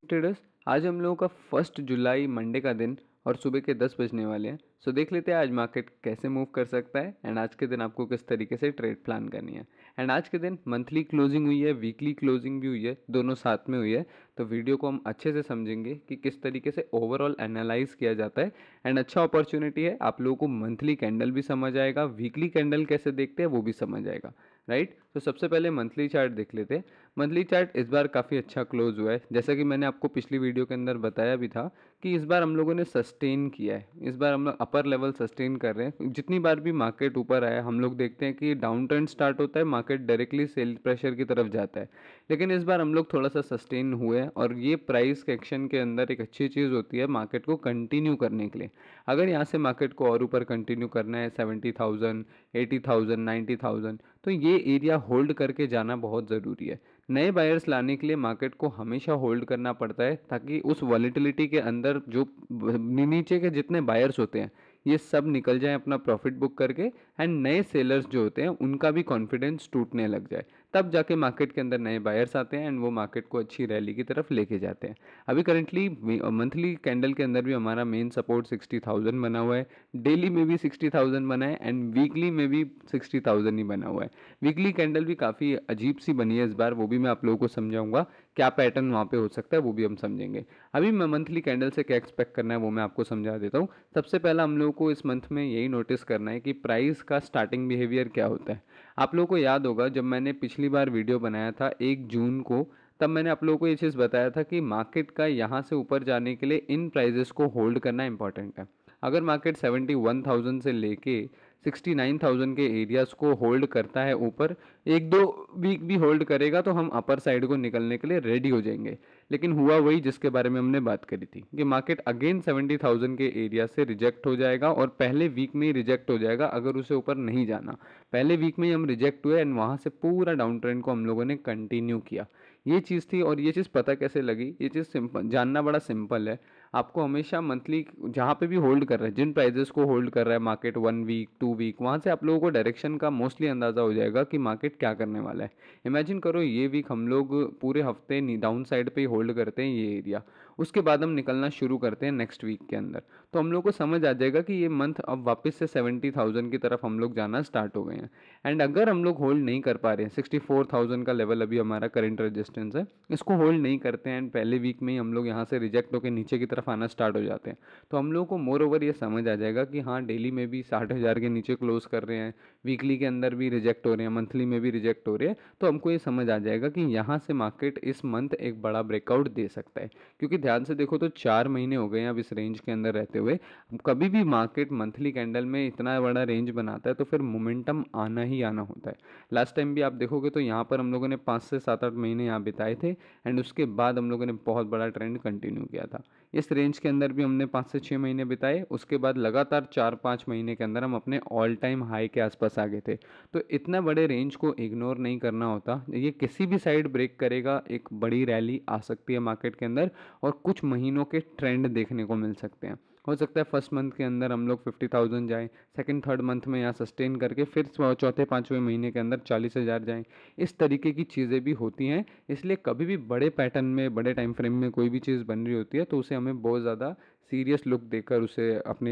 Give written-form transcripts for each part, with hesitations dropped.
Traders, आज हम लोगों का 1 जुलाई मंडे का दिन और सुबह के 10 बजने वाले हैं। सो देख लेते हैं आज मार्केट कैसे मूव कर सकता है एंड आज के दिन आपको किस तरीके से ट्रेड प्लान करनी है। एंड आज के दिन मंथली क्लोजिंग हुई है, वीकली क्लोजिंग भी हुई है, दोनों साथ में हुई है। तो वीडियो को हम अच्छे से समझेंगे कि किस तरीके से ओवरऑल एनालाइज किया जाता है। एंड अच्छा अपॉर्चुनिटी है, आप लोगों को मंथली कैंडल भी समझ आएगा, वीकली कैंडल कैसे देखते हैं वो भी समझ आएगा। राइट, तो सबसे पहले मंथली चार्ट देख लेते हैं। मंथली चार्ट इस बार काफ़ी अच्छा क्लोज हुआ है, जैसा कि मैंने आपको पिछली वीडियो के अंदर बताया भी था कि इस बार हम लोगों ने सस्टेन किया है। इस बार हम लोग अपर लेवल सस्टेन कर रहे हैं। जितनी बार भी मार्केट ऊपर आया हम लोग देखते हैं कि डाउन ट्रेंड स्टार्ट होता है, मार्केट डायरेक्टली सेल प्रेशर की तरफ जाता है। लेकिन इस बार हम लोग थोड़ा सा सस्टेन हुए हैं और ये प्राइस एक्शन के अंदर एक अच्छी चीज़ होती है मार्केट को कंटिन्यू करने के लिए। अगर यहाँ से मार्केट को और ऊपर कंटिन्यू करना है 70,000, 80,000, 90,000, तो ये एरिया होल्ड करके जाना बहुत ज़रूरी है। नए बायर्स लाने के लिए मार्केट को हमेशा होल्ड करना पड़ता है ताकि उस वॉलेटिलिटी के अंदर जो नीचे के जितने बायर्स होते हैं ये सब निकल जाएं अपना प्रॉफिट बुक करके। एंड नए सेलर्स जो होते हैं उनका भी कॉन्फिडेंस टूटने लग जाए, तब जाके मार्केट के अंदर नए बायर्स आते हैं एंड वो मार्केट को अच्छी रैली की तरफ लेके जाते हैं। अभी करंटली मंथली कैंडल के अंदर भी हमारा मेन सपोर्ट 60,000 बना हुआ है, डेली में भी 60,000 बना है एंड वीकली में भी 60,000 ही बना हुआ है। वीकली कैंडल भी काफ़ी अजीब सी बनी है इस बार, वो भी मैं आप लोगों को समझाऊंगा क्या पैटर्न वहाँ पे हो सकता है, वो भी हम समझेंगे। अभी मैं मंथली कैंडल से क्या एक्सपेक्ट करना है वो मैं आपको समझा देता हूँ। सबसे पहला हम लोगों को इस मंथ में यही नोटिस करना है कि प्राइस का स्टार्टिंग बिहेवियर क्या होता है। आप लोगों को याद होगा जब मैंने पिछली बार वीडियो बनाया था 1 जून को, तब मैंने आप लोगों को ये चीज़ बताया था कि मार्केट का यहाँ से ऊपर जाने के लिए इन प्राइजेस को होल्ड करना इंपॉर्टेंट है। अगर मार्केट 71,000 से लेके 69,000 के एरियाज को होल्ड करता है ऊपर, एक दो वीक भी होल्ड करेगा तो हम अपर साइड को निकलने के लिए रेडी हो जाएंगे। लेकिन हुआ वही जिसके बारे में हमने बात करी थी कि मार्केट अगेन 70,000 के एरिया से रिजेक्ट हो जाएगा और पहले वीक में ही रिजेक्ट हो जाएगा अगर उसे ऊपर नहीं जाना। पहले वीक में ही हम रिजेक्ट हुए एंड वहाँ से पूरा डाउन ट्रेंड को हम लोगों ने कंटिन्यू किया। ये चीज़ थी। और ये चीज़ पता कैसे लगी, ये चीज़ सिंपल जानना बड़ा सिंपल है। आपको हमेशा मंथली जहाँ पे भी होल्ड कर रहा है, जिन प्राइजेस को होल्ड कर रहा है मार्केट 1 वीक 2 वीक, वहाँ से आप लोगों को डायरेक्शन का मोस्टली अंदाज़ा हो जाएगा कि मार्केट क्या करने वाला है। इमेजिन करो ये वीक हम लोग पूरे हफ्ते डाउन साइड पे ही होल्ड करते हैं ये एरिया, उसके बाद हम निकलना शुरू करते हैं नेक्स्ट वीक के अंदर, तो हम लोग को समझ आ जाएगा कि ये मंथ अब वापस से 70,000 की तरफ हम लोग जाना स्टार्ट हो गए हैं। एंड अगर हम लोग होल्ड नहीं कर पा रहे हैं, 64,000 का लेवल अभी हमारा करंट रेजिस्टेंस है, इसको होल्ड नहीं करते हैं एंड पहले वीक में ही हम लोग यहाँ से रिजेक्ट होकर नीचे की तरफ आना स्टार्ट हो जाते हैं, तो हम लोगों को मोर ओवर ये समझ आ जाएगा कि हाँ डेली में भी 60,000 के नीचे क्लोज कर रहे हैं, वीकली के अंदर भी रिजेक्ट हो रहे हैं, मंथली में भी रिजेक्ट हो रहे हैं, तो हमको ये समझ आ जाएगा कि यहाँ से मार्केट इस मंथ एक बड़ा ब्रेकआउट दे सकता है। क्योंकि ध्यान से देखो तो 4 महीने हो गए हैं अब इस रेंज के अंदर रहते हुए। कभी भी मार्केट मंथली कैंडल में इतना बड़ा रेंज बनाता है तो फिर मोमेंटम आना ही आना होता है। लास्ट टाइम भी आप देखोगे तो यहाँ पर हम लोगों ने 5 से 7 8 महीने यहाँ बिताए थे एंड उसके बाद हम लोगों ने बहुत बड़ा ट्रेंड कंटिन्यू किया था। इस रेंज के अंदर भी हमने 5 से 6 महीने बिताए, उसके बाद लगातार 4 5 महीने के अंदर हम अपने ऑल टाइम हाई के आसपास आ गए थे। तो इतना बड़े रेंज को इग्नोर नहीं करना होता, ये किसी भी साइड ब्रेक करेगा एक बड़ी रैली आ सकती है मार्केट के अंदर और कुछ महीनों के ट्रेंड देखने को मिल सकते हैं। हो सकता है फर्स्ट मंथ के अंदर हम लोग 50,000 जाएँ, सेकंड थर्ड मंथ में यहाँ सस्टेन करके फिर चौथे पाँचवें महीने के अंदर 40,000 जाएँ। इस तरीके की चीज़ें भी होती हैं। इसलिए कभी भी बड़े पैटर्न में, बड़े टाइम फ्रेम में कोई भी चीज़ बन रही होती है तो उसे हमें बहुत ज़्यादा सीरियस लुक देकर उसे अपने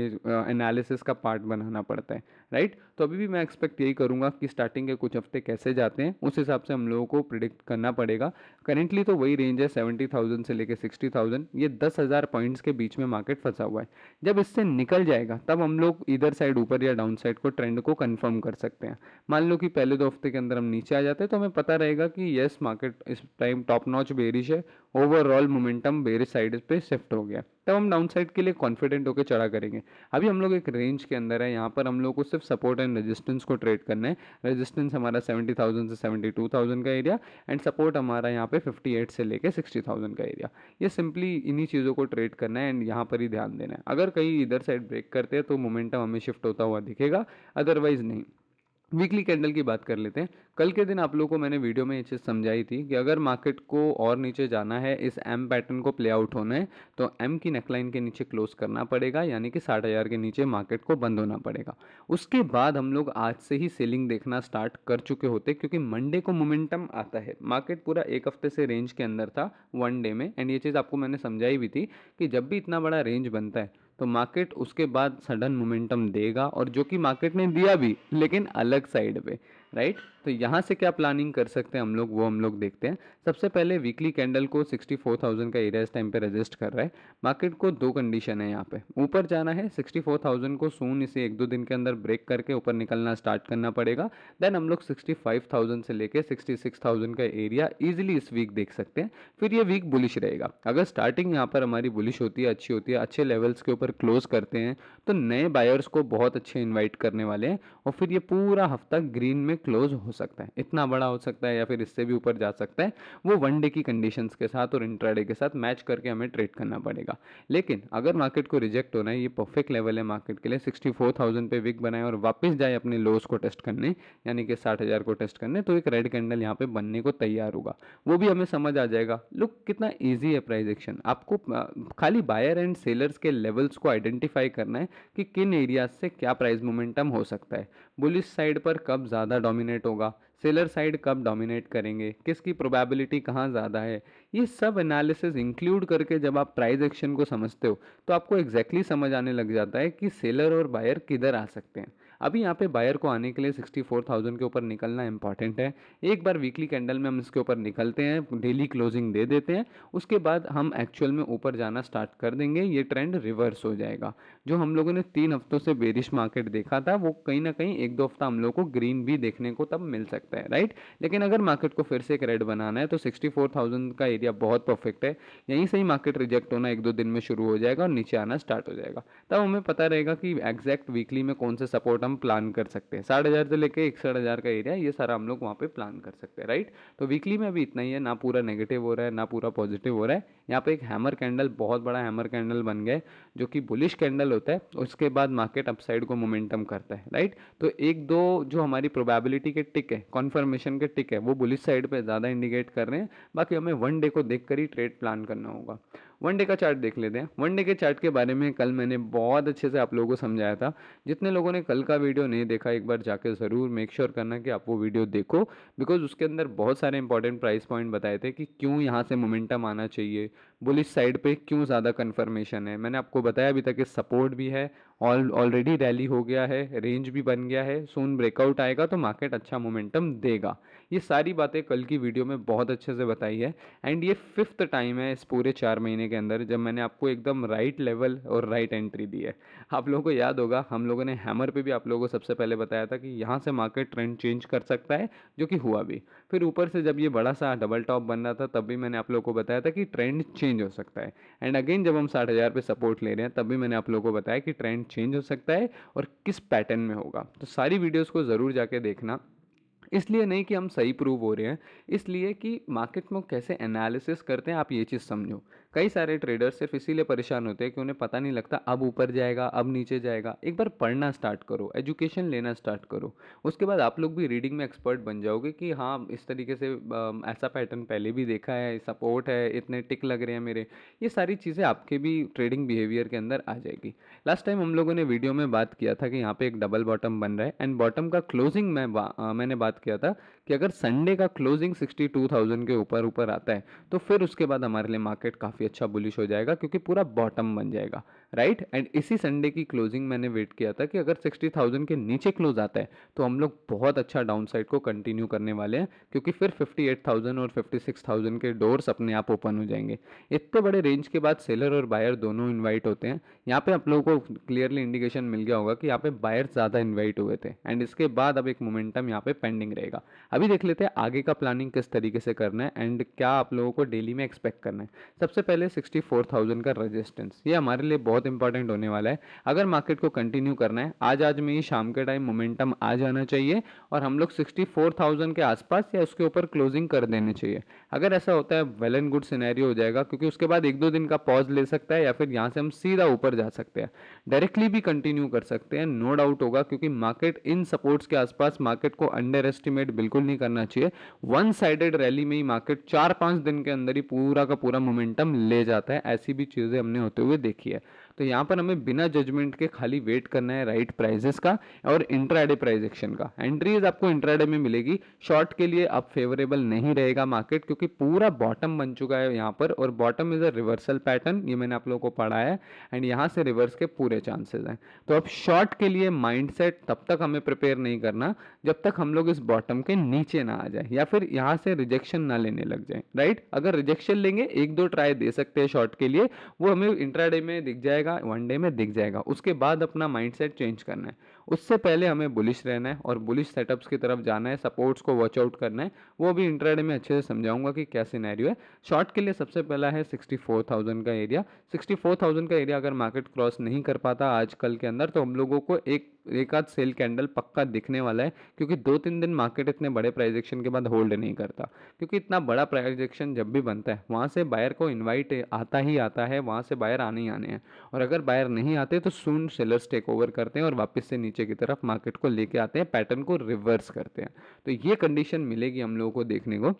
एनालिसिस का पार्ट बनाना पड़ता है। राइट, तो अभी भी मैं एक्सपेक्ट यही करूँगा कि स्टार्टिंग के कुछ हफ्ते कैसे जाते हैं उस हिसाब से हम लोगों को प्रिडिक्ट करना पड़ेगा। करेंटली तो वही रेंज है 70,000 से लेकर 60,000, ये 10,000 पॉइंट्स के बीच में मार्केट फंसा हुआ है। जब इससे निकल जाएगा तब हम लोग इधर साइड ऊपर या डाउन साइड को ट्रेंड को कंफर्म कर सकते हैं। मान लो कि पहले 2 हफ्ते के अंदर हम नीचे आ जाते हैं तो हमें पता रहेगा कि यस मार्केट इस टाइम टॉप नॉच बेरिश है, ओवरऑल मोमेंटम बेरिश साइड पे शिफ्ट हो गया, तब हम डाउन साइड के लिए कॉन्फिडेंट होकर चढ़ा करेंगे। अभी हम लोग एक रेंज के अंदर है, यहाँ पर हम लोग को सिर्फ सपोर्ट एंड रेजिस्टेंस को ट्रेड करना है। रेजिस्टेंस हमारा 70,000 से 72,000 का एरिया एंड सपोर्ट हमारा यहाँ पे 58 से लेके 60,000 का एरिया। ये सिंपली इन्हीं चीज़ों को ट्रेड करना है एंड यहाँ पर ही ध्यान देना है। अगर कहीं इधर साइड ब्रेक करते हैं तो मोमेंटम हमें शिफ्ट होता हुआ दिखेगा, अदरवाइज नहीं। वीकली कैंडल की बात कर लेते हैं। कल के दिन आप लोगों को मैंने वीडियो में ये चीज़ समझाई थी कि अगर मार्केट को और नीचे जाना है, इस एम पैटर्न को प्ले आउट होना है, तो एम की नेकलाइन के नीचे क्लोज करना पड़ेगा, यानी कि 60,000 के नीचे मार्केट को बंद होना पड़ेगा। उसके बाद हम लोग आज से ही सेलिंग देखना स्टार्ट कर चुके होते, क्योंकि मंडे को मोमेंटम आता है। मार्केट पूरा एक हफ्ते से रेंज के अंदर था वन डे में, एंड ये चीज़ आपको मैंने समझाई भी थी कि जब भी इतना बड़ा रेंज बनता है तो मार्केट उसके बाद सडन मोमेंटम देगा, और जो कि मार्केट ने दिया भी, लेकिन अलग साइड पे, राइट। तो यहाँ से क्या प्लानिंग कर सकते हैं हम लोग, वो हम लोग देखते हैं। सबसे पहले वीकली कैंडल को 64,000 का एरिया इस टाइम पे रजिस्ट कर रहा है। मार्केट को दो कंडीशन है यहाँ पे, ऊपर जाना है 64,000 को सून इसे एक दो दिन के अंदर ब्रेक करके ऊपर निकलना स्टार्ट करना पड़ेगा। देन हम लोग 65,000 से लेके 66,000 का एरिया इजीली इस वीक देख सकते हैं। फिर ये वीक बुलिश रहेगा। अगर स्टार्टिंग यहाँ पर हमारी बुलिश होती है, अच्छी होती है, अच्छे लेवल्स के ऊपर क्लोज करते हैं, तो नए बायर्स को बहुत अच्छे इन्वाइट करने वाले हैं, और फिर ये पूरा हफ्ता ग्रीन में क्लोज हो सकता है। इतना बड़ा हो सकता है या फिर इससे भी ऊपर जा सकता है। वो वन डे की कंडीशंस के साथ और इंट्राडे के साथ मैच करके हमें ट्रेड करना पड़ेगा। लेकिन अगर मार्केट को रिजेक्ट होना है, ये परफेक्ट लेवल है मार्केट के लिए, 64,000 पे विक बनाए और वापस जाए अपने लोस को टेस्ट करने, यानी कि 60,000 को टेस्ट करने, तो एक रेड कैंडल यहाँ पे बनने को तैयार होगा। वो भी हमें समझ आ जाएगा। लुक कितना ईजी है प्राइस एक्शन। आपको खाली बायर एंड सेलर्स के लेवल्स को आइडेंटिफाई करना है कि किन एरियाज से क्या प्राइस मोमेंटम हो सकता है, बुलिश साइड पर कब ज़्यादा डोमिनेट होगा, सेलर साइड कब डोमिनेट करेंगे, किसकी प्रोबेबिलिटी कहाँ ज़्यादा है। ये सब एनालिसिस इंक्लूड करके जब आप प्राइस एक्शन को समझते हो, तो आपको एग्जैक्टली समझ आने लग जाता है कि सेलर और बायर किधर आ सकते हैं। अभी यहाँ पे बायर को आने के लिए 64,000 के ऊपर निकलना इंपॉर्टेंट है। एक बार वीकली कैंडल में हम इसके ऊपर निकलते हैं, डेली क्लोजिंग दे देते हैं, उसके बाद हम एक्चुअल में ऊपर जाना स्टार्ट कर देंगे। ये ट्रेंड रिवर्स हो जाएगा। जो हम लोगों ने 3 हफ्तों से बेरिश मार्केट देखा था, वो कहीं ना कहीं एक दो हफ्ता हम लोग को ग्रीन भी देखने को तब मिल सकता है, राइट। लेकिन अगर मार्केट को फिर से एक रेड बनाना है, तो 64,000 का एरिया बहुत परफेक्ट है। यहीं से ही मार्केट रिजेक्ट होना एक दो दिन में शुरू हो जाएगा और नीचे आना स्टार्ट हो जाएगा। तब हमें पता रहेगा कि एग्जैक्ट वीकली में कौन से सपोर्ट हम प्लान कर सकते हैं। 60,000 से लेके 61,000 का एरिया, ये सारा हम लोग वहाँ पे प्लान कर सकते हैं, राइट। तो वीकली में अभी इतना ही है, ना पूरा नेगेटिव हो रहा है ना पूरा पॉजिटिव हो रहा है। यहाँ पे एक हैमर कैंडल, बहुत बड़ा हैमर कैंडल बन गया है, जो कि बुलिश कैंडल होता है। उसके बाद मार्केट अपसाइड को मोमेंटम करता है, राइट। तो एक दो जो हमारी प्रोबेबिलिटी के टिक है, कॉन्फर्मेशन के टिक है, वो बुलिश साइड पे ज़्यादा इंडिकेट कर रहे हैं। बाकी हमें वन डे को देख कर ही ट्रेड प्लान करना होगा। वन डे का चार्ट देख लेते हैं। वन डे के चार्ट के बारे में कल मैंने बहुत अच्छे से आप लोगों को समझाया था। जितने लोगों ने कल का वीडियो नहीं देखा, एक बार जाके ज़रूर मेक श्योर करना कि आप वो वीडियो देखो, बिकॉज उसके अंदर बहुत सारे इंपॉर्टेंट प्राइस पॉइंट बताए थे कि क्यों यहाँ से मोमेंटम आना चाहिए, बुलिश साइड पे क्यों ज़्यादा कन्फर्मेशन है। मैंने आपको बताया भी था कि सपोर्ट भी है, ऑलरेडी रैली हो गया है, रेंज भी बन गया है, सून ब्रेकआउट आएगा तो मार्केट अच्छा मोमेंटम देगा। ये सारी बातें कल की वीडियो में बहुत अच्छे से बताई है। एंड ये फिफ्थ टाइम है इस पूरे 4 महीने के अंदर जब मैंने आपको एकदम राइट लेवल और राइट एंट्री दी है। आप लोगों को याद होगा, हम लोगों ने हैमर पे भी आप लोगों को सबसे पहले बताया था कि यहाँ से मार्केट ट्रेंड चेंज कर सकता है, जो कि हुआ भी। फिर ऊपर से जब ये बड़ा सा डबल टॉप बन रहा था, तब भी मैंने आप लोगों को बताया था कि ट्रेंड चेंज हो सकता है। एंड अगेन जब हम 60,000 पे सपोर्ट ले रहे हैं, तब भी मैंने आप लोगों को बताया कि ट्रेंड चेंज हो सकता है और किस पैटर्न में होगा। तो सारी वीडियोस को ज़रूर जाके देखना। इसलिए नहीं कि हम सही प्रूव हो रहे हैं, इसलिए कि मार्केट में कैसे एनालिसिस करते हैं, आप ये चीज़ समझो। कई सारे ट्रेडर्स सिर्फ इसीलिए परेशान होते हैं कि उन्हें पता नहीं लगता अब ऊपर जाएगा अब नीचे जाएगा। एक बार पढ़ना स्टार्ट करो, एजुकेशन लेना स्टार्ट करो, उसके बाद आप लोग भी रीडिंग में एक्सपर्ट बन जाओगे कि हाँ इस तरीके से ऐसा पैटर्न पहले भी देखा है, सपोर्ट है, इतने टिक लग रहे हैं मेरे। ये सारी चीज़ें आपके भी ट्रेडिंग बिहेवियर के अंदर आ जाएगी। लास्ट टाइम हम लोगों ने वीडियो में बात किया था कि यहाँ पे एक डबल बॉटम बन रहा है, एंड बॉटम का क्लोजिंग मैंने बात किया था कि अगर संडे का क्लोजिंग 62,000 के ऊपर ऊपर आता है, तो फिर उसके बाद हमारे लिए मार्केट काफ़ी अच्छा बुलिश हो जाएगा, क्योंकि पूरा बॉटम बन जाएगा, राइट। एंड इसी संडे की क्लोजिंग मैंने वेट किया था कि अगर 60,000 के नीचे क्लोज आता है, तो हम लोग बहुत अच्छा डाउन साइड को कंटिन्यू करने वाले हैं, क्योंकि फिर 58,000 और 56,000 के डोर्स अपने आप ओपन हो जाएंगे। इतने बड़े रेंज के बाद सेलर और बायर दोनों इन्वाइट होते हैं। यहाँ पे आप लोगों को क्लियरली इंडिकेशन मिल गया होगा कि यहाँ पे बायर ज़्यादा इन्वाइट हुए थे, एंड इसके बाद अब एक मोमेंटम यहाँ पे पेंडिंग रहेगा। अभी देख लेते हैं आगे का प्लानिंग किस तरीके से करना है एंड क्या आप लोगों को डेली में एक्सपेक्ट करना है। सबसे पहले 64,000 का रेजिस्टेंस, ये हमारे लिए बहुत इंपॉर्टेंट होने वाला है। अगर मार्केट को कंटिन्यू करना है, आज में ही शाम के टाइम मोमेंटम आ जाना चाहिए और हम लोग 64,000 के आसपास या उसके ऊपर क्लोजिंग कर देने चाहिए। अगर ऐसा होता है वेल एंड गुड सिनेरियो हो जाएगा, क्योंकि उसके बाद एक दो दिन का पॉज ले सकता है या फिर यहाँ से हम सीधा ऊपर जा सकते हैं, डायरेक्टली भी कंटिन्यू कर सकते हैं, नो डाउट होगा। क्योंकि मार्केट इन सपोर्ट्स के आसपास, मार्केट को अंडर एस्टिमेट बिल्कुल नहीं करना चाहिए। वन साइडेड रैली में ही मार्केट 4-5 दिन के अंदर ही पूरा का पूरा मोमेंटम ले जाता है, ऐसी भी चीज़ें हमने होते हुए देखी है। तो यहाँ पर हमें बिना जजमेंट के खाली वेट करना है राइट प्राइजेस का और इंट्राडे प्राइस एक्शन का। एंट्रीज आपको इंट्राडे में मिलेगी, शॉर्ट के लिए अब फेवरेबल नहीं रहेगा मार्केट, क्योंकि पूरा बॉटम बन चुका है यहाँ पर, और bottom is a reversal pattern, ये मैंने आप लोगों को पढ़ा है, एंड यहाँ से रिवर्स के पूरे चांसेस हैं। तो अब शॉर्ट के लिए माइंडसेट तब तक हमें प्रिपेयर नहीं करना जब तक हम लोग इस बॉटम के नीचे ना आ जाए या फिर यहाँ से रिजेक्शन ना लेने लग जाए, राइट। अगर रिजेक्शन लेंगे, एक दो ट्राई दे सकते हैं शॉर्ट के लिए, वो हमें इंट्राडे में दिख जाएगा, वन डे में दिख जाएगा, उसके बाद अपना माइंडसेट चेंज करना है। उससे पहले हमें बुलिश रहना है और बुलिश सेटअप्स की तरफ जाना है, सपोर्ट्स को वॉच आउट करना है, वो भी इंट्राडे में अच्छे से समझाऊंगा कि क्या सिनेरियो है। शॉर्ट के लिए सबसे पहला है 64,000 का एरिया। 64,000 का एरिया अगर मार्केट क्रॉस नहीं कर पाता आजकल के अंदर, तो हम लोगों को एक आध सेल कैंडल पक्का दिखने वाला है, क्योंकि 2-3 दिन मार्केट इतने बड़े प्राइस एक्शन के बाद होल्ड नहीं करता। क्योंकि इतना बड़ा प्राइस एक्शन जब भी बनता है, वहाँ से बायर को इन्वाइट आता ही आता है, वहाँ से बायर आने ही आने हैं, और अगर बायर नहीं आते तो सून सेलर्स टेक ओवर करते हैं और वापस से नीचे की तरफ मार्केट को लेके आते हैं, पैटर्न को रिवर्स करते हैं। तो ये कंडीशन मिलेगी हम लोगों को देखने को।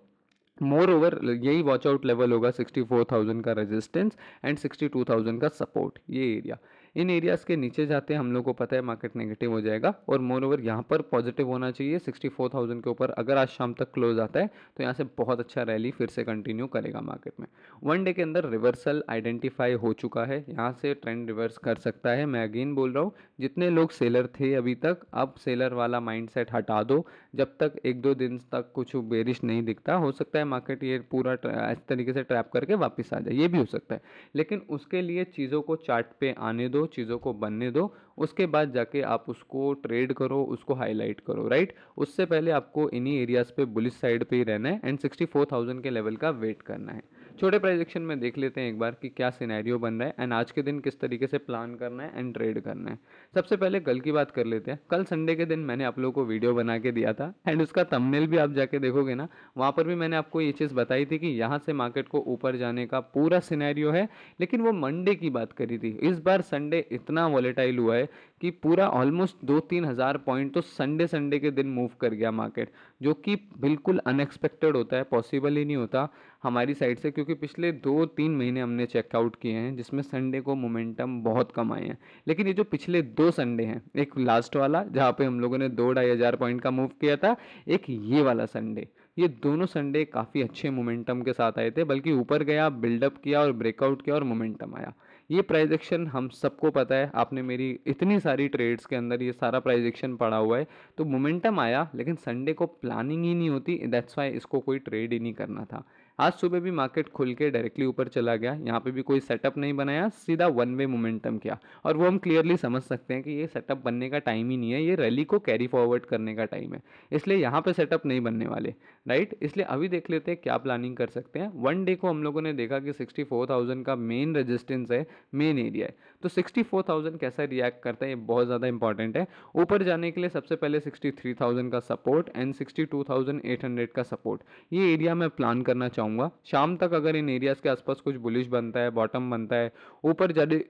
मोर ओवर यही वॉच आउट लेवल होगा 64,000 का रेजिस्टेंस एंड 62,000 का सपोर्ट, ये एरिया। इन एरियाज के नीचे जाते हैं हम लोग को पता है मार्केट नेगेटिव हो जाएगा, और मोर ओवर यहाँ पर पॉजिटिव होना चाहिए 64,000 के ऊपर। अगर आज शाम तक क्लोज आता है तो यहाँ से बहुत अच्छा रैली फिर से कंटिन्यू करेगा मार्केट में। वन डे के अंदर रिवर्सल आइडेंटिफाई हो चुका है, यहाँ से ट्रेंड रिवर्स कर सकता है। मैं अगेन बोल रहा हूँ, जितने लोग सेलर थे अभी तक, अब सेलर वाला माइंडसेट हटा दो। जब तक एक दो दिन तक कुछ बेरिश नहीं दिखता, हो सकता है मार्केट ये पूरा इस तरीके से ट्रैप करके वापस आ जाए, ये भी हो सकता है। लेकिन उसके लिए चीज़ों को चार्ट पे आने दो, चीज़ों को बनने दो, उसके बाद जाके आप उसको ट्रेड करो, उसको हाईलाइट करो, राइट। उससे पहले आपको इन्हीं एरियाज पे बुलिश साइड पे ही रहना है एंड 64,000 के लेवल का वेट करना है। छोटे प्राइजेक्शन में देख लेते हैं एक बार कि क्या सिनेरियो बन रहा है एंड आज के दिन किस तरीके से प्लान करना है एंड ट्रेड करना है। सबसे पहले कल की बात कर लेते हैं। कल संडे के दिन मैंने आप लोगों को वीडियो बना के दिया था एंड उसका थंबनेल भी आप जाके देखोगे ना, वहाँ पर भी मैंने आपको ये चीज़ बताई थी कि यहाँ से मार्केट को ऊपर जाने का पूरा सिनेरियो है। लेकिन वो मंडे की बात करी थी, इस बार संडे इतना वॉलेटाइल हुआ है कि पूरा ऑलमोस्ट 2-3 हज़ार पॉइंट तो संडे संडे के दिन मूव कर गया मार्केट, जो कि बिल्कुल अनएक्सपेक्टेड होता है, पॉसिबल ही नहीं होता हमारी साइड से। क्योंकि पिछले 2-3 महीने हमने चेकआउट किए हैं जिसमें संडे को मोमेंटम बहुत कम आए हैं। लेकिन ये जो पिछले 2 संडे हैं, एक लास्ट वाला जहाँ पे हम लोगों ने 2-2.5 हज़ार पॉइंट का मूव किया था, एक ये वाला संडे, ये दोनों संडे काफ़ी अच्छे मोमेंटम के साथ आए थे, बल्कि ऊपर गया, बिल्डअप किया और ब्रेकआउट किया और मोमेंटम आया। ये प्राइस एक्शन हम सबको पता है, आपने मेरी इतनी सारी ट्रेड्स के अंदर ये सारा प्राइस एक्शन पड़ा हुआ है। तो मोमेंटम आया, लेकिन संडे को प्लानिंग ही नहीं होती, दैट्स वाई इसको कोई ट्रेड ही नहीं करना था। आज सुबह भी मार्केट खुल के डायरेक्टली ऊपर चला गया, यहाँ पे भी कोई सेटअप नहीं बनाया, सीधा वन वे मोमेंटम किया। और वो हम क्लियरली समझ सकते हैं कि ये सेटअप बनने का टाइम ही नहीं है, ये रैली को कैरी फॉरवर्ड करने का टाइम है, इसलिए यहाँ पे सेटअप नहीं बनने वाले, राइट। इसलिए अभी देख लेते हैं क्या प्लानिंग कर सकते हैं। वन डे को हम लोगों ने देखा कि 64,000 का मेन रेजिस्टेंस है, मेन एरिया है। तो 64,000 कैसा रिएक्ट करता है, ये बहुत ज़्यादा इंपॉर्टेंट है। ऊपर जाने के लिए सबसे पहले 63,000 का सपोर्ट एंड 62,800 का सपोर्ट, ये एरिया मैं प्लान करना चाहूँगा। शाम तक अगर इन एरियाज़ के आसपास कुछ बुलिश बनता है, बॉटम बनता है, ऊपर जाने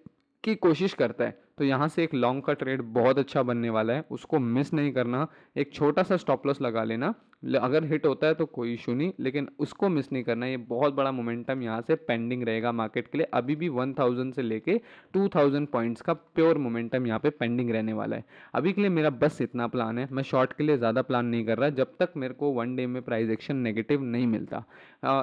की कोशिश करता है, तो यहाँ से एक लॉन्ग का ट्रेड बहुत अच्छा बनने वाला है, उसको मिस नहीं करना। एक छोटा सा स्टॉप लॉस लगा लेना, अगर हिट होता है तो कोई इशू नहीं, लेकिन उसको मिस नहीं करना। ये बहुत बड़ा मोमेंटम यहाँ से पेंडिंग रहेगा मार्केट के लिए, अभी भी 1000 से लेके 2000 पॉइंट्स का प्योर मोमेंटम यहाँ पे पेंडिंग रहने वाला है। अभी के लिए मेरा बस इतना प्लान है, मैं शॉर्ट के लिए ज़्यादा प्लान नहीं कर रहा जब तक मेरे को वन डे में प्राइस एक्शन नेगेटिव नहीं मिलता।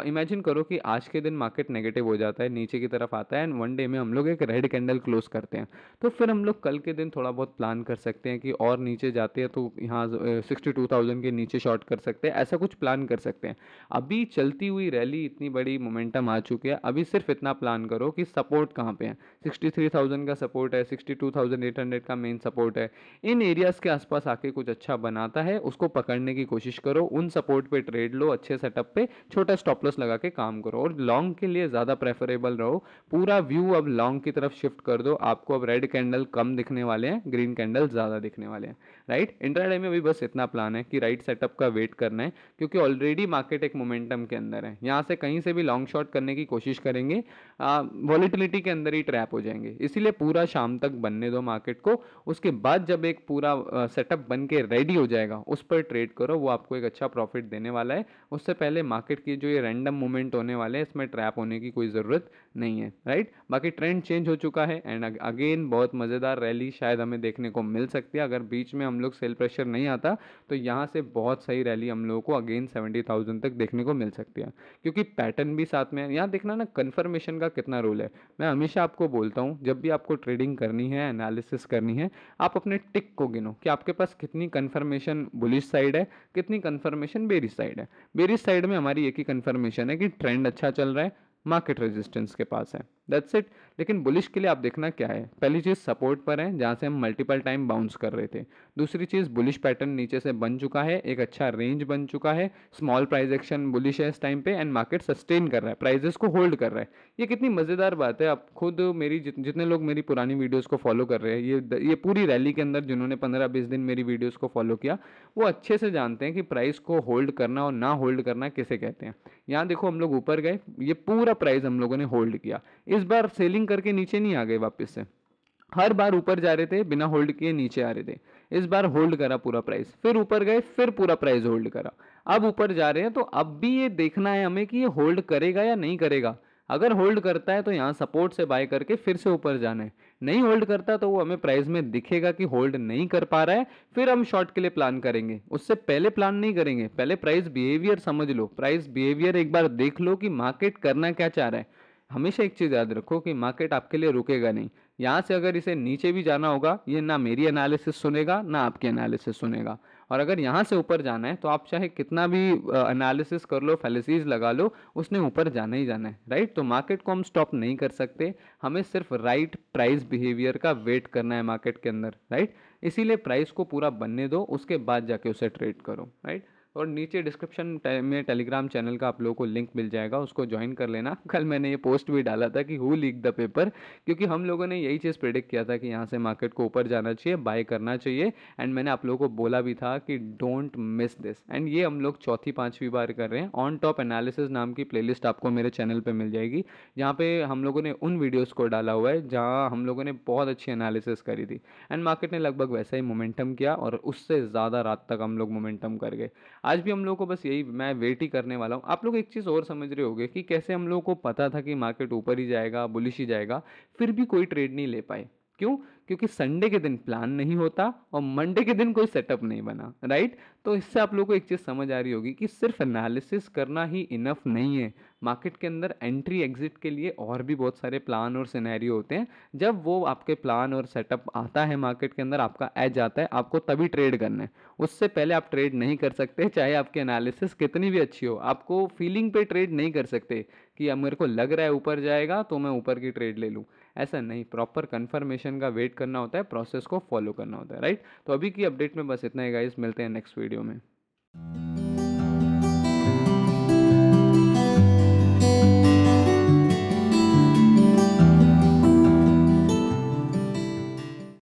इमेजिन करो कि आज के दिन मार्केट नेगेटिव हो जाता है, नीचे की तरफ आता है एंड वन डे में हम लोग एक रेड कैंडल क्लोज करते हैं, तो फिर हम लोग कल के दिन थोड़ा बहुत प्लान कर सकते हैं कि और नीचे जाते हैं तो यहाँ 62,000 के नीचे शॉर्ट कर सकते सकते हैं, ऐसा कुछ प्लान कर सकते हैं। अभी चलती हुई रैली इतनी बड़ी मोमेंटम आ चुकी है, अभी सिर्फ इतना प्लान करो कि सपोर्ट कहाँ पे है। 63,000 का सपोर्ट है, 62,800 का मेन सपोर्ट है। इन एरियाज के आसपास आके कुछ अच्छा बनाता है, उसको पकड़ने की कोशिश करो, उन सपोर्ट पे ट्रेड लो, अच्छे सेटअप पे छोटा स्टॉप लॉस लगा के काम करो और लॉन्ग के लिए ज़्यादा प्रेफरेबल रहो। पूरा व्यू अब लॉन्ग की तरफ शिफ्ट कर दो। आपको अब रेड कैंडल कम दिखने वाले हैं, ग्रीन कैंडल ज़्यादा दिखने वाले हैं, राइट। इंट्राडे में भी बस इतना प्लान है कि राइट सेटअप का वेट करना है, क्योंकि ऑलरेडी मार्केट एक मोमेंटम के अंदर है। यहाँ से कहीं से भी लॉन्ग शॉट करने की कोशिश करेंगे, वॉलीटिलिटी के अंदर ही ट्रैप हो जाएंगे। इसीलिए पूरा शाम तक बनने दो मार्केट को, उसके बाद जब एक पूरा सेटअप बन के रेडी हो जाएगा उस पर ट्रेड करो, वो आपको एक अच्छा प्रॉफिट देने वाला है। उससे पहले मार्केट की जो ये रैंडम मूवमेंट होने वाले हैं, इसमें ट्रैप होने की कोई ज़रूरत नहीं है, राइट। बाकी ट्रेंड चेंज हो चुका है एंड अगेन बहुत मज़ेदार रैली शायद हमें देखने को मिल सकती है। अगर बीच में हम लोग सेल प्रेशर नहीं आता तो यहाँ से बहुत सही रैली हम लोगों को अगेन 70,000 तक देखने को मिल सकती है, क्योंकि पैटर्न भी साथ में है। यहाँ देखना ना कन्फर्मेशन का कितना रोल है। मैं हमेशा आपको बोलता हूँ, जब भी आपको ट्रेडिंग करनी है, एनालिसिस करनी है, आप अपने टिक को गिनो कि आपके पास कितनी कन्फर्मेशन बुलिश साइड है, कितनी कन्फर्मेशन बेरिश साइड है। बेरिश साइड में हमारी एक ही कन्फर्मेशन है कि ट्रेंड अच्छा चल रहा है, मार्केट रेजिस्टेंस के पास है, दैट्स इट। लेकिन बुलिश के लिए आप देखना क्या है, पहली चीज़ सपोर्ट पर है जहाँ से हम मल्टीपल टाइम बाउंस कर रहे थे। दूसरी चीज़ बुलिश पैटर्न नीचे से बन चुका है, एक अच्छा रेंज बन चुका है, स्मॉल प्राइस एक्शन बुलिश है इस टाइम पे एंड मार्केट सस्टेन कर रहा है, प्राइजेस को होल्ड कर रहा है। ये कितनी मज़ेदार बात है। आप खुद मेरी जितने लोग मेरी पुरानी वीडियोस को फॉलो कर रहे हैं, ये पूरी रैली के अंदर जिन्होंने 15-20 दिन मेरी वीडियोस को फॉलो किया, वो अच्छे से जानते हैं कि प्राइस को होल्ड करना और ना होल्ड करना किसे कहते हैं। यहाँ देखो हम लोग ऊपर गए, ये पूरा प्राइस हम लोगों ने होल्ड किया। इस बार सेलिंग करके नीचे नहीं आ गए वापस से, हर बार ऊपर जा रहे थे, बिना होल्ड किए नीचे आ रहे थे। इस बार होल्ड करा पूरा प्राइस, फिर ऊपर गए, फिर पूरा प्राइस होल्ड करा, अब ऊपर जा रहे हैं। तो अब भी ये देखना है हमें कि ये होल्ड करेगा या नहीं करेगा। अगर होल्ड करता है तो यहाँ सपोर्ट से बाय करके फिर से ऊपर जाना है। नहीं होल्ड करता तो वो हमें प्राइस में दिखेगा कि होल्ड नहीं कर पा रहा है, फिर हम शॉर्ट के लिए प्लान करेंगे। उससे पहले प्लान नहीं करेंगे, पहले प्राइस बिहेवियर समझ लो, प्राइस बिहेवियर एक बार देख लो कि मार्केट करना क्या चाह रहा है। हमेशा एक चीज़ याद रखो कि मार्केट आपके लिए रुकेगा नहीं। यहाँ से अगर इसे नीचे भी जाना होगा, ये ना मेरी एनालिसिस सुनेगा ना आपकी एनालिसिस सुनेगा। और अगर यहाँ से ऊपर जाना है तो आप चाहे कितना भी एनालिसिस कर लो, फैलेसीज लगा लो, उसने ऊपर जाना ही जाना है, राइट। तो मार्केट को हम स्टॉप नहीं कर सकते, हमें सिर्फ राइट प्राइस बिहेवियर का वेट करना है मार्केट के अंदर, राइट। इसीलिए प्राइस को पूरा बनने दो, उसके बाद जाके उसे ट्रेड करो, राइट। और नीचे डिस्क्रिप्शन में टेलीग्राम चैनल का आप लोगों को लिंक मिल जाएगा, उसको ज्वाइन कर लेना। कल मैंने ये पोस्ट भी डाला था कि हु लीक द पेपर, क्योंकि हम लोगों ने यही चीज़ प्रेडिक्ट किया था कि यहाँ से मार्केट को ऊपर जाना चाहिए, बाय करना चाहिए। एंड मैंने आप लोगों को बोला भी था कि डोंट मिस दिस। एंड ये हम लोग चौथी पांचवी बार कर रहे हैं। ऑन टॉप एनालिसिस नाम की प्लेलिस्ट आपको मेरे चैनल पे मिल जाएगी, जहाँ पे हम लोगों ने उन वीडियोस को डाला हुआ है जहाँ हम लोगों ने बहुत अच्छी एनालिसिस करी थी एंड मार्केट ने लगभग वैसा ही मोमेंटम किया और उससे ज़्यादा रात तक हम लोग मोमेंटम कर गए। आज भी हम लोग को बस यही मैं वेट ही करने वाला हूँ। आप लोग एक चीज़ और समझ रहे होंगे कि कैसे हम लोग को पता था कि मार्केट ऊपर ही जाएगा, बुलिश ही जाएगा, फिर भी कोई ट्रेड नहीं ले पाए। क्यों? क्योंकि संडे के दिन प्लान नहीं होता और मंडे के दिन कोई सेटअप नहीं बना, राइट। तो इससे आप लोगों को एक चीज़ समझ आ रही होगी कि सिर्फ एनालिसिस करना ही इनफ नहीं है। मार्केट के अंदर एंट्री एग्जिट के लिए और भी बहुत सारे प्लान और सिनेरियो होते हैं। जब वो आपके प्लान और सेटअप आता है मार्केट के अंदर, आपका एज आता है, आपको तभी ट्रेड करना है। उससे पहले आप ट्रेड नहीं कर सकते, चाहे आपकी एनालिसिस कितनी भी अच्छी हो। आपको फीलिंग पे ट्रेड नहीं कर सकते कि अब मेरे को लग रहा है ऊपर जाएगा तो मैं ऊपर की ट्रेड ले लूँ, ऐसा नहीं। प्रॉपर कंफर्मेशन का वेट करना होता है, प्रोसेस को फॉलो करना होता है, राइट। तो अभी की अपडेट में बस इतना ही गाइस, मिलते हैं नेक्स्ट वीडियो में।